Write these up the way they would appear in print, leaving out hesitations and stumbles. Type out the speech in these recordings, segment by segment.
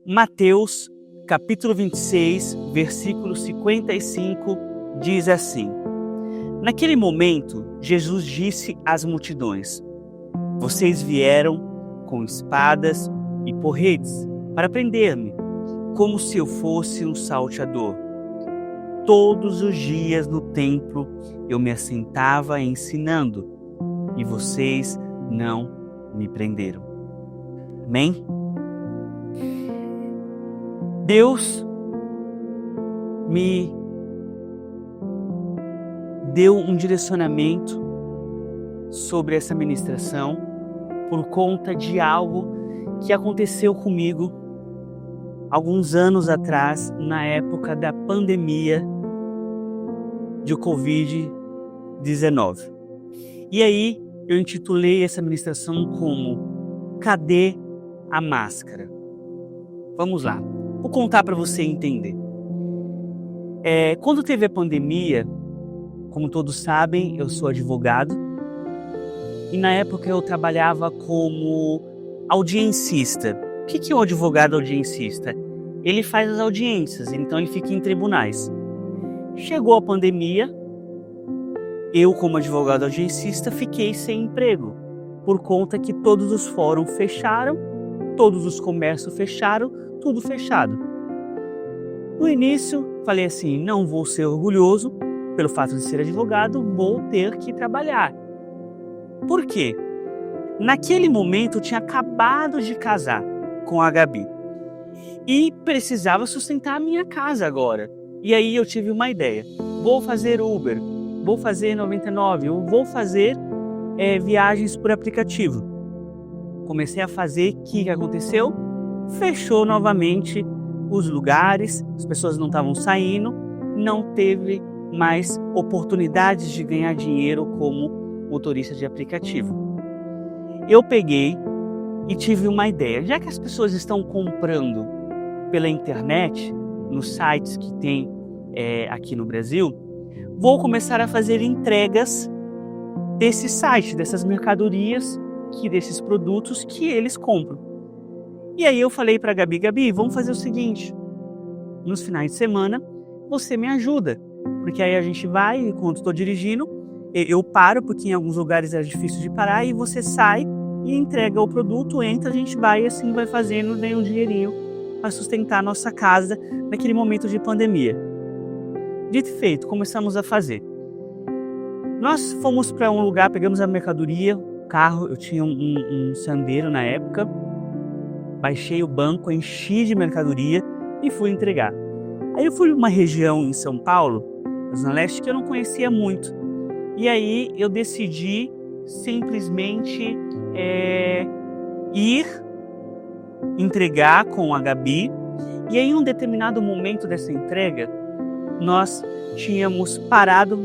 Mateus, capítulo 26, versículo 55, diz assim: Naquele momento, Jesus disse às multidões: Vocês vieram com espadas e porretes para prender-me, como se eu fosse um salteador. Todos os dias no templo eu me assentava ensinando, e vocês não me prenderam. Amém? Deus me deu um direcionamento sobre essa ministração por conta de algo que aconteceu comigo alguns anos atrás, na época da pandemia de Covid-19. E aí eu intitulei essa ministração como Cadê a Máscara? Vamos lá, vou contar para você entender. Quando teve a pandemia, como todos sabem, eu sou advogado e na época eu trabalhava como audiencista. O que é o advogado audiencista? Ele faz as audiências, então ele fica em tribunais. Chegou a pandemia, eu como advogado audiencista fiquei sem emprego, por conta que todos os fóruns fecharam, todos os comércios fecharam, tudo fechado. No início, falei assim, não vou ser orgulhoso pelo fato de ser advogado, vou ter que trabalhar. Por quê? Naquele momento eu tinha acabado de casar com a Gabi e precisava sustentar a minha casa agora. E aí eu tive uma ideia, vou fazer Uber, vou fazer 99, eu vou fazer viagens por aplicativo. Comecei a fazer, o que aconteceu? Fechou novamente os lugares, as pessoas não estavam saindo, não teve mais oportunidades de ganhar dinheiro como motorista de aplicativo. Eu peguei e tive uma ideia, já que as pessoas estão comprando pela internet, nos sites que tem aqui no Brasil, vou começar a fazer entregas desse site, dessas mercadorias, desses produtos que eles compram. E aí eu falei para Gabi, vamos fazer o seguinte, nos finais de semana você me ajuda, porque aí a gente vai, enquanto estou dirigindo, eu paro, porque em alguns lugares é difícil de parar, e você sai e entrega o produto, entra, a gente vai e assim vai fazendo, ganha um dinheirinho para sustentar a nossa casa naquele momento de pandemia. Dito e feito, começamos a fazer. Nós fomos para um lugar, pegamos a mercadoria, o carro, eu tinha um Sandero na época, baixei o banco, enchi de mercadoria e fui entregar. Aí eu fui uma região em São Paulo, na Zona Leste, que eu não conhecia muito. E aí eu decidi simplesmente ir entregar com a Gabi. E aí, em um determinado momento dessa entrega, nós tínhamos parado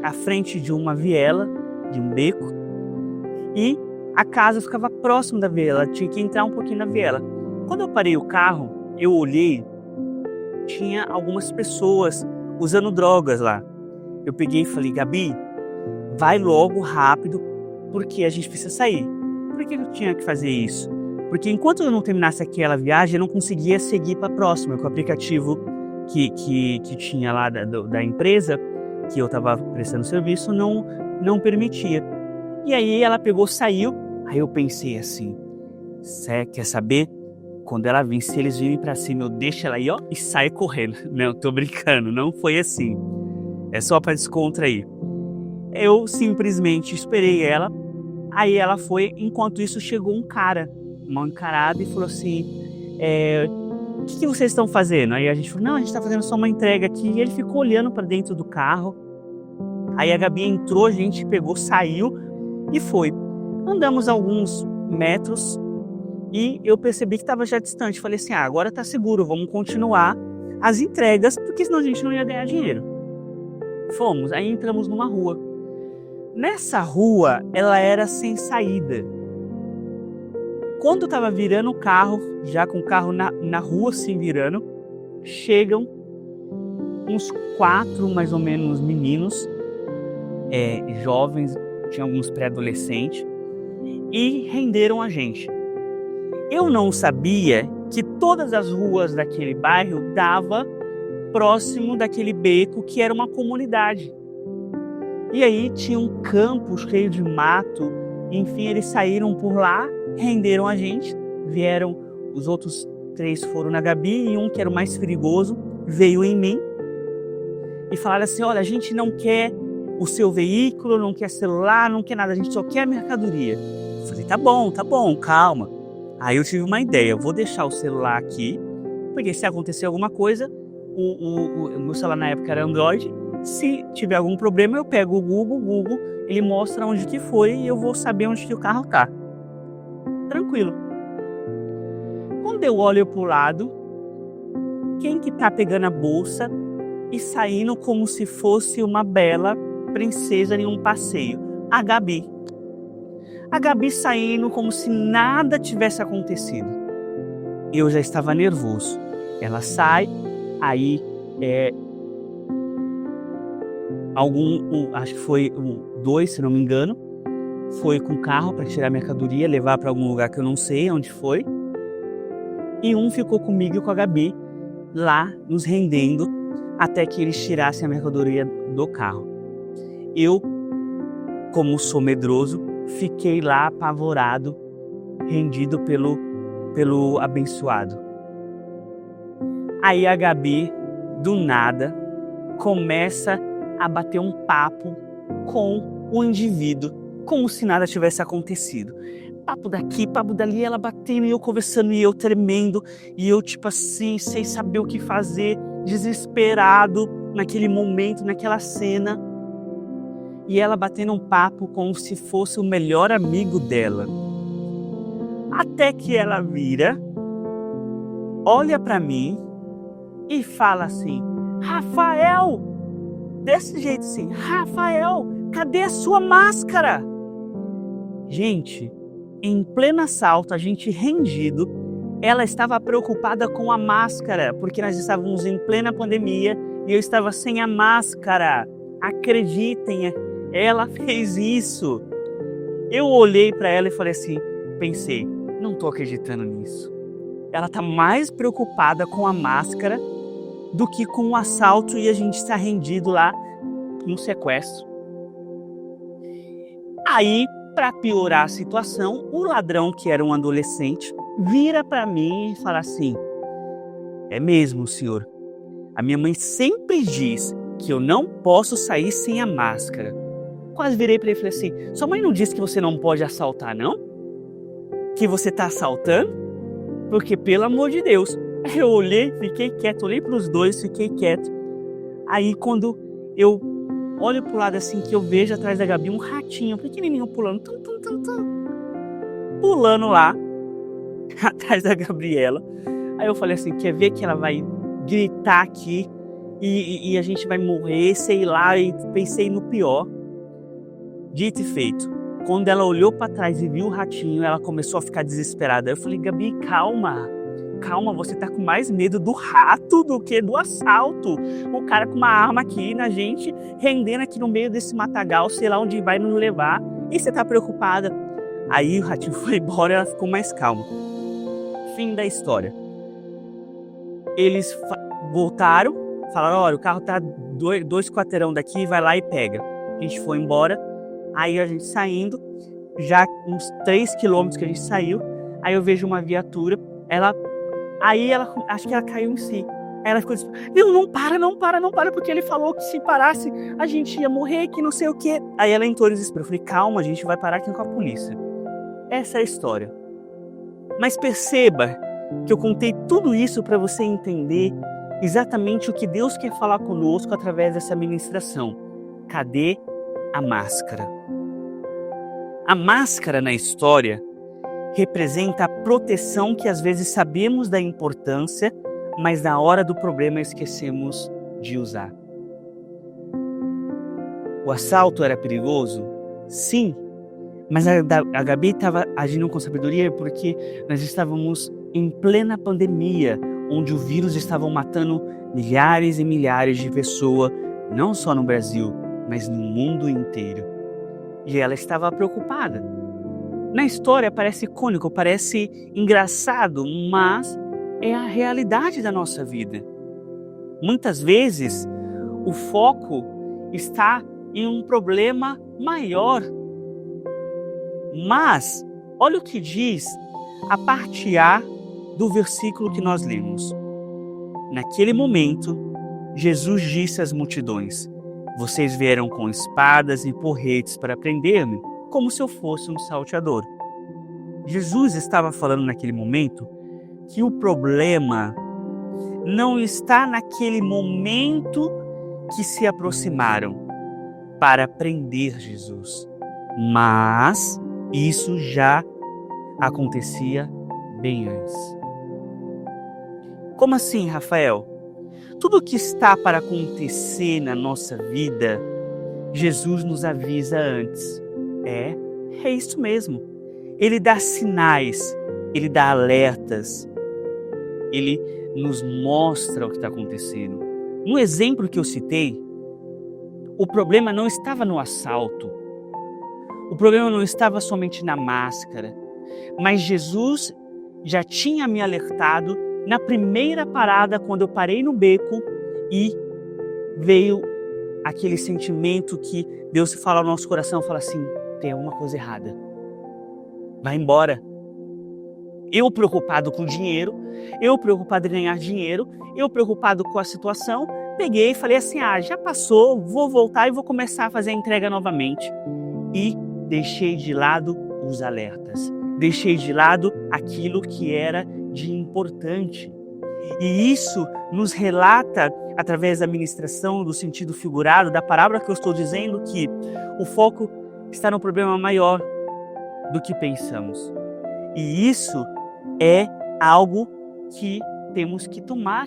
à frente de uma viela, de um beco, e a casa ficava próximo da viela, tinha que entrar um pouquinho na viela. Quando eu parei o carro, eu olhei, tinha algumas pessoas usando drogas lá. Eu peguei e falei, Gabi, vai logo, rápido, porque a gente precisa sair. Por que eu tinha que fazer isso? Porque enquanto eu não terminasse aquela viagem, eu não conseguia seguir para a próxima, com o aplicativo que tinha lá da empresa, que eu estava prestando serviço, não permitia. E aí ela pegou, saiu, aí eu pensei assim, quer saber? Quando ela vir, se eles virem para cima, eu deixo ela aí, ó, e saio correndo. Não, tô brincando, não foi assim. É só para descontrair. Eu simplesmente esperei ela, aí ela foi, enquanto isso chegou um cara, mal encarado, e falou assim, o que vocês estão fazendo? Aí a gente falou, não, a gente está fazendo só uma entrega aqui. E ele ficou olhando para dentro do carro. Aí a Gabi entrou, a gente pegou, saiu e foi. Andamos alguns metros e eu percebi que estava já distante. Falei assim, agora está seguro, vamos continuar as entregas, porque senão a gente não ia ganhar dinheiro. Fomos, aí entramos numa rua. Nessa rua, ela era sem saída. Quando eu estava virando o carro, já com o carro na rua se virando, chegam uns 4, mais ou menos, meninos, jovens, tinha alguns pré-adolescentes, e renderam a gente. Eu não sabia que todas as ruas daquele bairro davam próximo daquele beco que era uma comunidade. E aí tinha um campo cheio de mato, enfim, eles saíram por lá, renderam a gente, vieram, os outros 3 foram na Gabi e um que era o mais perigoso veio em mim e falaram assim, olha, a gente não quer o seu veículo, não quer celular, não quer nada, a gente só quer a mercadoria. Eu falei, tá bom, calma. Aí eu tive uma ideia, eu vou deixar o celular aqui, porque se acontecer alguma coisa, o meu celular na época era Android, se tiver algum problema eu pego o Google, ele mostra onde que foi e eu vou saber onde que o carro tá. Tranquilo. Quando eu olho pro lado, quem que tá pegando a bolsa e saindo como se fosse uma bela princesa em um passeio? A Gabi. A Gabi saindo como se nada tivesse acontecido. Eu já estava nervoso. Ela sai, aí acho que foi 2, se não me engano, foi com o carro para tirar a mercadoria, levar para algum lugar que eu não sei onde foi. E um ficou comigo e com a Gabi lá nos rendendo até que eles tirassem a mercadoria do carro. Eu, como sou medroso, fiquei lá apavorado, rendido pelo abençoado. Aí a Gabi, do nada, começa a bater um papo com o indivíduo, como se nada tivesse acontecido. Papo daqui, papo dali, ela batendo e eu conversando e eu tremendo, e eu tipo assim, sem saber o que fazer, desesperado naquele momento, naquela cena. E ela batendo um papo como se fosse o melhor amigo dela. Até que ela vira, olha pra mim e fala assim, Rafael, desse jeito assim, Rafael, cadê a sua máscara? Gente, em pleno assalto, a gente rendido, ela estava preocupada com a máscara, porque nós estávamos em plena pandemia e eu estava sem a máscara. Acreditem, ela fez isso. Eu olhei para ela e falei assim, pensei, não tô acreditando nisso. Ela tá mais preocupada com a máscara do que com o assalto e a gente está rendido lá no sequestro. Aí, para piorar a situação, o ladrão, que era um adolescente, vira para mim e fala assim, é mesmo, senhor, a minha mãe sempre diz que eu não posso sair sem a máscara. Quase virei para ele e falei assim, sua mãe não disse que você não pode assaltar, não? Que você tá assaltando? Porque, pelo amor de Deus, eu olhei, fiquei quieto, olhei para os dois, fiquei quieto. Aí, quando eu olho pro lado assim, que eu vejo atrás da Gabi um ratinho pequenininho pulando, pulando lá, atrás da Gabriela. Aí eu falei assim, quer ver que ela vai gritar aqui e a gente vai morrer, sei lá, e pensei no pior. Dito e feito. Quando ela olhou para trás e viu o ratinho, ela começou a ficar desesperada. Eu falei, Gabi, calma, você tá com mais medo do rato do que do assalto. O cara com uma arma aqui na gente, rendendo aqui no meio desse matagal, sei lá onde vai nos levar, e você tá preocupada. Aí o ratinho foi embora e ela ficou mais calma. Fim da história. Eles voltaram, falaram, olha, o carro tá 2 quarteirão daqui, vai lá e pega. A gente foi embora, aí a gente saindo, já uns 3 quilômetros que a gente saiu, aí eu vejo uma viatura, aí ela, acho que ela caiu em si. Aí ela ficou assim, não para, porque ele falou que se parasse a gente ia morrer, que não sei o quê. Aí ela entrou em desespero. Eu falei, calma, a gente vai parar aqui com a polícia. Essa é a história. Mas perceba que eu contei tudo isso para você entender exatamente o que Deus quer falar conosco através dessa ministração. Cadê a máscara? A máscara na história representa a proteção que às vezes sabemos da importância, mas na hora do problema esquecemos de usar. O assalto era perigoso? Sim, mas a Gabi estava agindo com sabedoria porque nós estávamos em plena pandemia, onde o vírus estava matando milhares e milhares de pessoas, não só no Brasil, mas no mundo inteiro. E ela estava preocupada. Na história parece cômico, parece engraçado, mas é a realidade da nossa vida. Muitas vezes, o foco está em um problema maior. Mas, olha o que diz a parte A do versículo que nós lemos. Naquele momento, Jesus disse às multidões: vocês vieram com espadas e porretes para prender-me, como se eu fosse um salteador. Jesus estava falando naquele momento que o problema não está naquele momento que se aproximaram para prender Jesus, mas isso já acontecia bem antes. Como assim, Rafael? Tudo que está para acontecer na nossa vida, Jesus nos avisa antes. É isso mesmo. Ele dá sinais, ele dá alertas, ele nos mostra o que está acontecendo. No exemplo que eu citei, o problema não estava no assalto, o problema não estava somente na máscara, mas Jesus já tinha me alertado na primeira parada, quando eu parei no beco e veio aquele sentimento que Deus fala ao nosso coração, fala assim: tem alguma coisa errada, vai embora. Eu preocupado com dinheiro, eu preocupado em ganhar dinheiro, eu preocupado com a situação, peguei e falei assim: já passou, vou voltar e vou começar a fazer a entrega novamente. E deixei de lado os alertas, deixei de lado aquilo que era de importante. E isso nos relata, através da ministração do sentido figurado, da parábola que eu estou dizendo, que o foco está no problema maior do que pensamos. E isso é algo que temos que tomar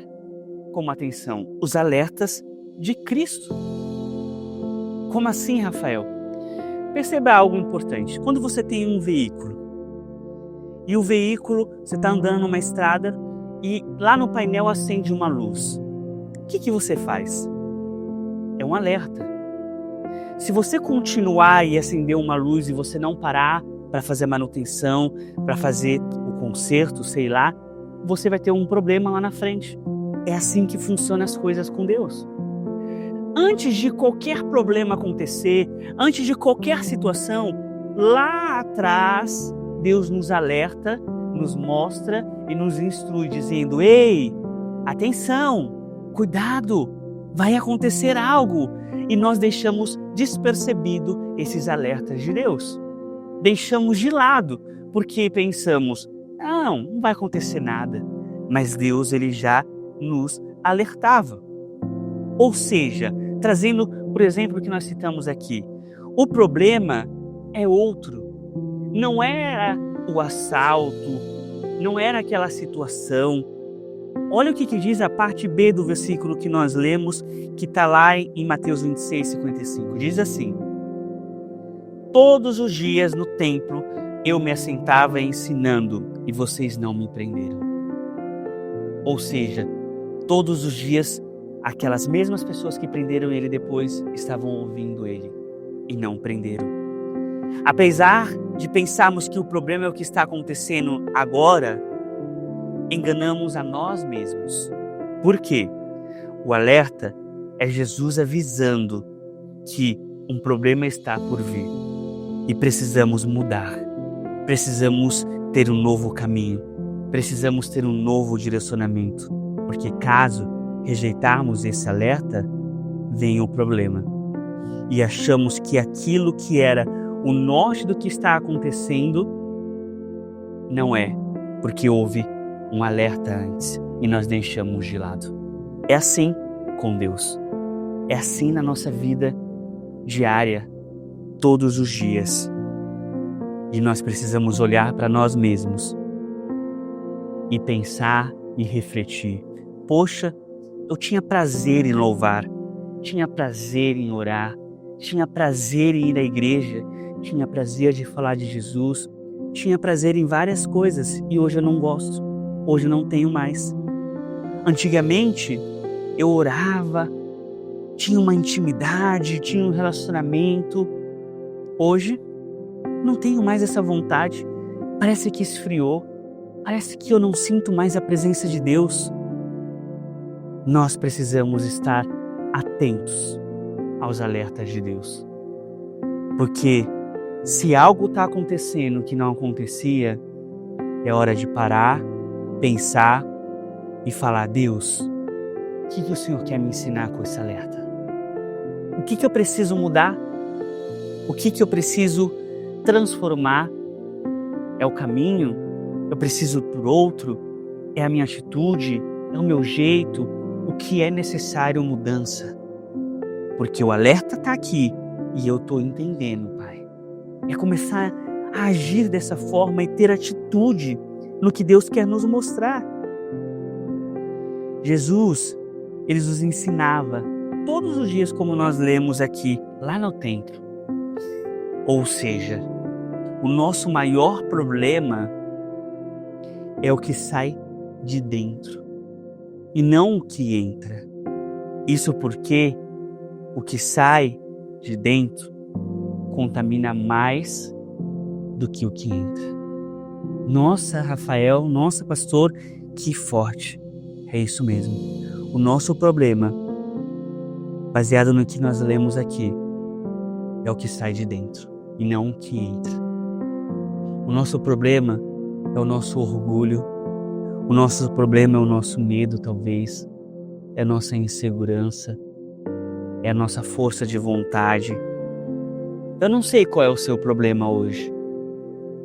como atenção, os alertas de Cristo. Como assim, Rafael? Perceba algo importante. Quando você tem um veículo, e o veículo, você está andando numa estrada, e lá no painel acende uma luz. O que você faz? É um alerta. Se você continuar e acender uma luz e você não parar para fazer a manutenção, para fazer o conserto, sei lá, você vai ter um problema lá na frente. É assim que funcionam as coisas com Deus. Antes de qualquer problema acontecer, antes de qualquer situação, lá atrás, Deus nos alerta, nos mostra e nos instrui, dizendo: ei, atenção, cuidado, vai acontecer algo. E nós deixamos despercebido esses alertas de Deus. Deixamos de lado, porque pensamos: não vai acontecer nada. Mas Deus, ele já nos alertava. Ou seja, trazendo, por exemplo, o que nós citamos aqui, o problema é outro. Não era o assalto, não era aquela situação. Olha o que diz a parte B do versículo que nós lemos, que está lá em Mateus 26, 55. Diz assim: todos os dias no templo eu me assentava ensinando e vocês não me prenderam. Ou seja, todos os dias aquelas mesmas pessoas que prenderam ele depois estavam ouvindo ele e não prenderam. Apesar de pensarmos que o problema é o que está acontecendo agora, enganamos a nós mesmos. Por quê? O alerta é Jesus avisando que um problema está por vir e precisamos mudar, precisamos ter um novo caminho, precisamos ter um novo direcionamento, porque caso rejeitarmos esse alerta, vem o problema e achamos que aquilo que era o norte do que está acontecendo não é, porque houve um alerta antes e nós deixamos de lado. É assim com Deus, é assim na nossa vida diária, todos os dias. E nós precisamos olhar para nós mesmos e pensar e refletir: poxa, eu tinha prazer em louvar, tinha prazer em orar, tinha prazer em ir à igreja, tinha prazer de falar de Jesus, tinha prazer em várias coisas e hoje eu não gosto, hoje eu não tenho mais. Antigamente eu orava, tinha uma intimidade, tinha um relacionamento. Hoje não tenho mais essa vontade, parece que esfriou. Parece que eu não sinto mais a presença de Deus. Nós precisamos estar atentos aos alertas de Deus. Porque se algo está acontecendo que não acontecia, é hora de parar, pensar e falar: Deus, o que o Senhor quer me ensinar com esse alerta? O que eu preciso mudar? O que eu preciso transformar? É o caminho? Eu preciso por outro? É a minha atitude? É o meu jeito? O que é necessário mudança? Porque o alerta está aqui e eu estou entendendo, Pai. É começar a agir dessa forma e ter atitude no que Deus quer nos mostrar. Jesus, ele nos ensinava todos os dias, como nós lemos aqui, lá no templo. Ou seja, o nosso maior problema é o que sai de dentro e não o que entra. Isso porque o que sai de dentro contamina mais do que o que entra. Nossa, Rafael, nossa, pastor, que forte. É isso mesmo. O nosso problema, baseado no que nós lemos aqui, é o que sai de dentro e não o que entra. O nosso problema é o nosso orgulho. O nosso problema é o nosso medo, talvez. É a nossa insegurança. É a nossa força de vontade. Eu não sei qual é o seu problema hoje,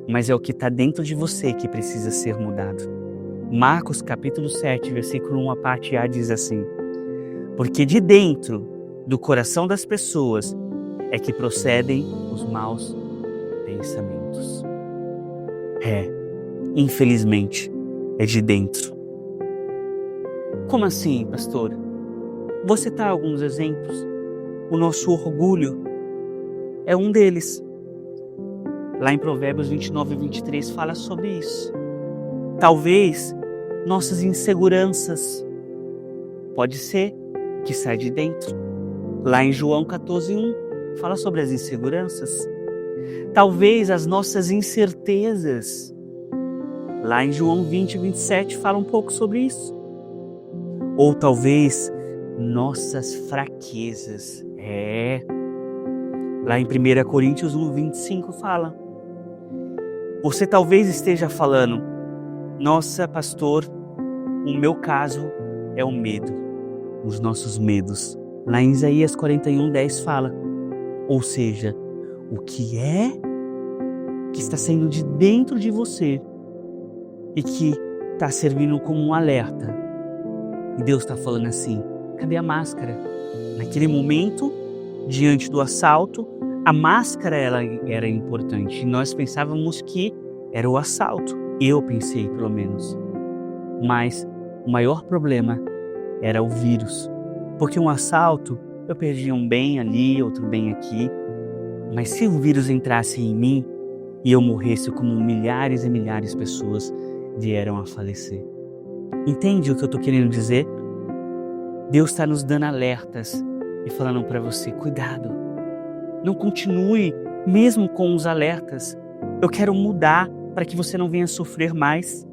mas é o que está dentro de você que precisa ser mudado. Marcos capítulo 7, versículo 1, a parte A diz assim: porque de dentro do coração das pessoas é que procedem os maus pensamentos. Infelizmente, é de dentro. Como assim, pastor? Vou citar alguns exemplos. O nosso orgulho é um deles. Lá em Provérbios 29 e 23 fala sobre isso. Talvez nossas inseguranças, pode ser que sai de dentro. Lá em João 14:1 fala sobre as inseguranças. Talvez as nossas incertezas. Lá em João 20 e 27 fala um pouco sobre isso. Ou talvez nossas fraquezas. Lá em 1 Coríntios 1, 25 fala. Você talvez esteja falando: nossa, pastor, o meu caso é o medo. Os nossos medos. Lá em Isaías 41, 10 fala. Ou seja, o que é que está saindo de dentro de você e que está servindo como um alerta. E Deus está falando assim: cadê a máscara? Naquele momento, diante do assalto, a máscara ela era importante. E nós pensávamos que era o assalto. Eu pensei, pelo menos. Mas o maior problema era o vírus. Porque um assalto, eu perdia um bem ali, outro bem aqui. Mas se o vírus entrasse em mim e eu morresse como milhares e milhares de pessoas vieram a falecer. Entende o que eu estou querendo dizer? Deus está nos dando alertas e falando para você: cuidado, não continue mesmo com os alertas. Eu quero mudar para que você não venha sofrer mais.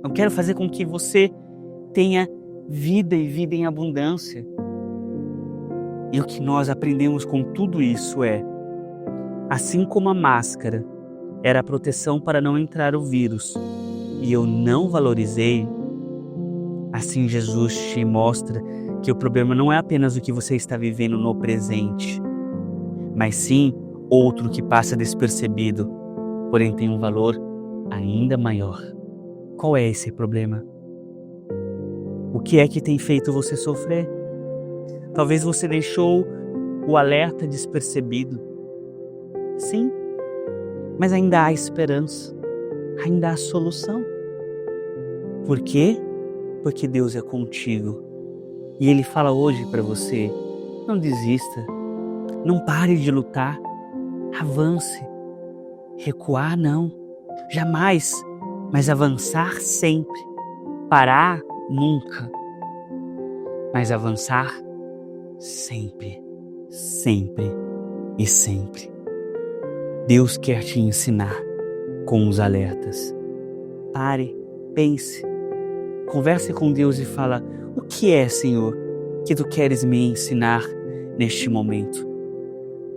Eu quero fazer com que você tenha vida e vida em abundância. E o que nós aprendemos com tudo isso é: assim como a máscara era a proteção para não entrar o vírus e eu não valorizei, assim Jesus te mostra que o problema não é apenas o que você está vivendo no presente, mas sim outro que passa despercebido, porém tem um valor ainda maior. Qual é esse problema? O que é que tem feito você sofrer? Talvez você deixou o alerta despercebido. Sim, mas ainda há esperança, ainda há solução. Por quê? Porque Deus é contigo. E Ele fala hoje para você: não desista, não pare de lutar, avance. Recuar não, jamais, mas avançar sempre. Parar nunca, mas avançar sempre, sempre e sempre. Deus quer te ensinar com os alertas. Pare, pense, converse com Deus e fala: o que é, Senhor, que Tu queres me ensinar neste momento?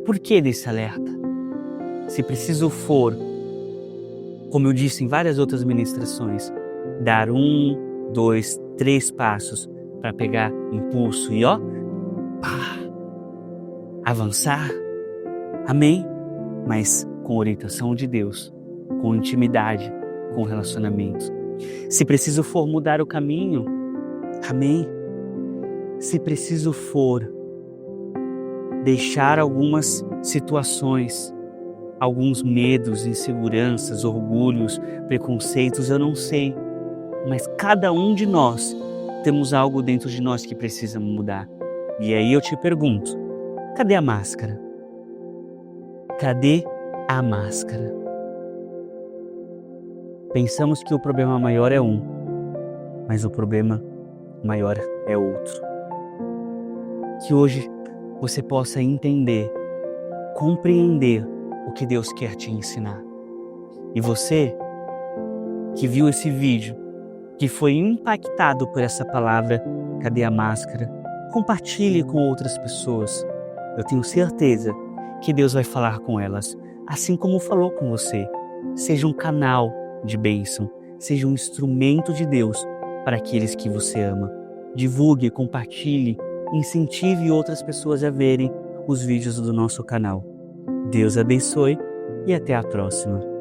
Por que desse alerta? Se preciso for, como eu disse em várias outras ministrações, dar 1, 2, 3 passos para pegar impulso e avançar, amém? Mas com orientação de Deus, com intimidade, com relacionamento. Se preciso for mudar o caminho, amém? Se preciso for deixar algumas situações, alguns medos, inseguranças, orgulhos, preconceitos, eu não sei, mas cada um de nós temos algo dentro de nós que precisa mudar. E aí eu te pergunto, cadê a máscara? Cadê a máscara? Pensamos que o problema maior é um, mas o problema maior é outro. Que hoje você possa entender, compreender o que Deus quer te ensinar. E você que viu esse vídeo, que foi impactado por essa palavra, cadê a máscara? Compartilhe com outras pessoas. Eu tenho certeza que Deus vai falar com elas, assim como falou com você. Seja um canal de bênção, seja um instrumento de Deus para aqueles que você ama. Divulgue, compartilhe, incentive outras pessoas a verem os vídeos do nosso canal. Deus abençoe e até a próxima.